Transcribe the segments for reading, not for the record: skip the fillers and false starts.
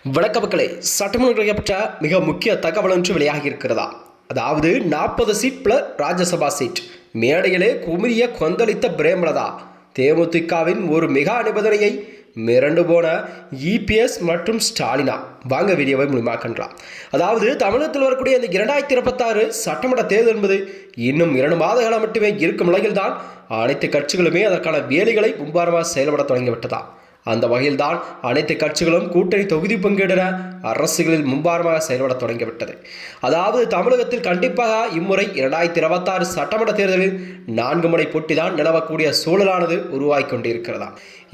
வணக்க மக்களே, சட்டமன்றம் பற்ற மிக முக்கிய தகவல் ஒன்று வெளியாகி இருக்கிறதா? அதாவது 40 சீட்ல ராஜ்யசபா சீட் மேடையிலே குமிரிய கொந்தளித்த பிரேமலதா. தேமுதிகவின் ஒரு மெகா நிபந்தனையை மிரண்டு போன இபிஎஸ் மற்றும் ஸ்டாலினா. வாங்க வீடியோவை முழுமையாக்கலாம். அதாவது தமிழகத்தில் வரக்கூடிய இந்த 2026 சட்டமன்ற தேர்தல் என்பது இன்னும் 2 மாத காலம் மட்டுமே இருக்கும் நிலையில்தான் அனைத்து கட்சிகளுமே அதற்கான வேலைகளை மும்பாரமாக செயல்பட தொடங்கிவிட்டதா. அந்த வகையில்தான் அனைத்து கட்சிகளும் கூட்டணி தொகுதி பங்கீடுற அரசுகளில் மும்பாரமாக செயல்பட தொடங்கிவிட்டது. அதாவது தமிழகத்தில் கண்டிப்பாக இம்முறை 2026 சட்டமன்ற தேர்தலில் 4 முனை போட்டிதான் நிலவக்கூடிய சூழலானது உருவாகி கொண்டிருக்கிறதா.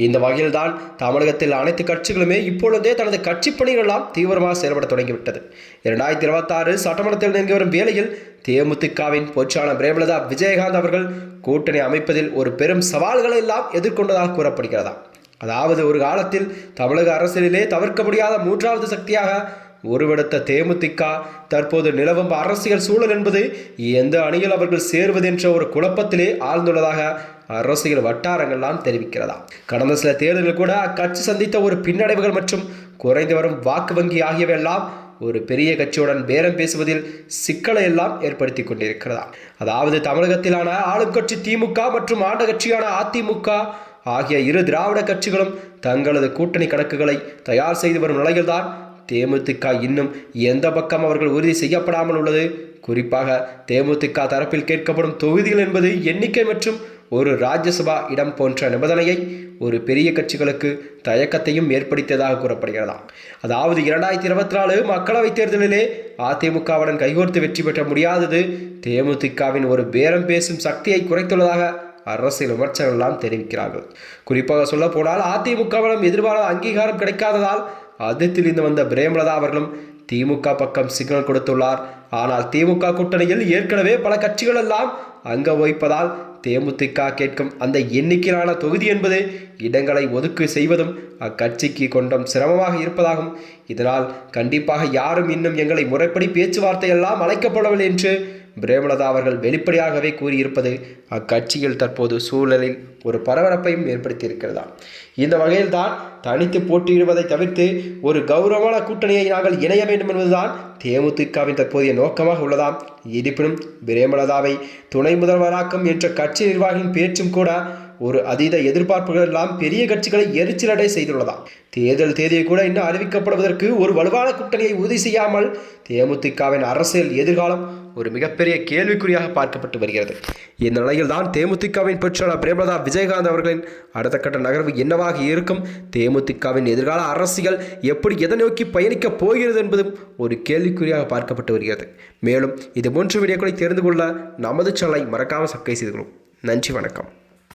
இந்த வகையில்தான் தமிழகத்தில் அனைத்து கட்சிகளுமே இப்பொழுதே தனது கட்சி பணிகளெல்லாம் தீவிரமாக செயல்பட தொடங்கிவிட்டது. 2026 சட்டமன்றத்தில் நெருங்கி வரும் வேளையில் தேமுதிகவின் பொச்சாளர் பிரேமலதா விஜயகாந்த் அவர்கள் கூட்டணி அமைப்பதில் ஒரு பெரும் சவால்களை எல்லாம் எதிர்கொண்டதாக கூறப்படுகிறதா. அதாவது ஒரு காலத்தில் தமிழக அரசியலிலே தவிர்க்க முடியாத 3வது சக்தியாக உருவெடுத்த தேமுதிக தற்போது நிலவும் அரசியல் சூழல் என்பது எந்த அணியில் அவர்கள் சேருவது என்ற ஒரு குழப்பத்திலே ஆழ்ந்துள்ளதாக அரசியல் வட்டாரங்கள்லாம் தெரிவிக்கிறதா. கடந்த சில தேர்தலில் கூட அக்கட்சி சந்தித்த ஒரு பின்னடைவுகள் மற்றும் குறைந்து வரும் வாக்கு வங்கி ஆகியவையெல்லாம் ஒரு பெரிய கட்சியுடன் பேரம் பேசுவதில் சிக்கலை எல்லாம் ஏற்படுத்தி கொண்டிருக்கிறதா. அதாவது தமிழகத்திலான ஆளும் கட்சி திமுக மற்றும் ஆண்ட கட்சியான அதிமுக ஆகிய இரு திராவிட கட்சிகளும் தங்களது கூட்டணி கணக்குகளை தயார் செய்து வரும் நிலையில்தான் தேமுதிக இன்னும் எந்த பக்கம் அவர்கள் உறுதி செய்யப்படாமல் உள்ளது. குறிப்பாக தேமுதிக தரப்பில் கேட்கப்படும் தொகுதிகள் என்பது எண்ணிக்கை மற்றும் ஒரு ராஜ்யசபா இடம் போன்ற நிபந்தனையை ஒரு பெரிய கட்சிகளுக்கு தயக்கத்தையும் ஏற்படுத்தியதாக கூறப்படுகிறதா. அதாவது 2024 மக்களவைத் தேர்தலிலே அதிமுகவுடன் கைகோர்த்து வெற்றி பெற்ற முடியாதது தேமுதிகவின் ஒரு பேரம் பேசும் சக்தியை குறைத்துள்ளதாக அரசியல் விமர்சகர்கள் எல்லாம் தெரிவிக்கிறார்கள். குறிப்பாக சொல்ல போனால் அதிமுகவிடம் எதிர்பாராத அங்கீகாரம் கிடைக்காததால் அதிர்ச்சியிலிருந்து வந்த பிரேமலதா அவர்களும் திமுக பக்கம் சிக்னல் கொடுத்துள்ளார். ஆனால் திமுக கூட்டணியில் ஏற்கனவே பல கட்சிகள் எல்லாம் அங்க வகிப்பதால் தேமுதிக கேட்கும் அந்த எண்ணிக்கையிலான தொகுதி என்பது இடங்களை ஒதுக்கு செய்வதும் அக்கட்சிக்கு கொண்டும் சிரமமாக இருப்பதாகும். இதனால் கண்டிப்பாக யாரும் இன்னும் எங்களை முறைப்படி பேச்சுவார்த்தை எல்லாம் அழைக்கப்படவில்லை என்று பிரேமலதா அவர்கள் வெளிப்படையாகவே கூறியிருப்பது அக்கட்சியில் தற்போது சூழலில் ஒரு பரபரப்பையும் ஏற்படுத்தியிருக்கிறதா. இந்த வகையில் தான் தனித்து போட்டியிடுவதை தவிர்த்து ஒரு கௌரவமான கூட்டணியை நாங்கள் இணைய வேண்டும் என்பதுதான் தேமுதிகவின் தற்போதைய நோக்கமாக உள்ளதாம். இருப்பினும் பிரேமலதாவை துணை முதல்வராக்கும் என்ற கட்சி நிர்வாகியின் பேச்சும் கூட ஒரு அதீத எதிர்பார்ப்புகள் எல்லாம் பெரிய கட்சிகளை எரிச்சலடை செய்துள்ளதாம். தேர்தல் தேதியை கூட இன்னும் அறிவிக்கப்படுவதற்கு ஒரு வலுவான கூட்டணியை உறுதி செய்யாமல் தேமுதிகவின் அரசியல் எதிர்காலம் ஒரு மிகப்பெரிய கேள்விக்குறியாக பார்க்கப்பட்டு வருகிறது. இந்த நிலையில் தான் தேமுதிகவின் பொச்சாளர் பிரேமலதா விஜயகாந்த் அவர்களின் அடுத்த கட்ட நகர்வு என்னவாக இருக்கும், தேமுதிகவின் எதிர்கால அரசியல் எப்படி எதை நோக்கி பயணிக்கப் போகிறது என்பதும் ஒரு கேள்விக்குறியாக பார்க்கப்பட்டு வருகிறது. மேலும் இது போன்ற வீடியோக்களை தெரிந்து கொள்ள நமது சேனலை மறக்காமல் சப்ஸ்கிரைப் செய்து கொள்ளும். நன்றி, வணக்கம்.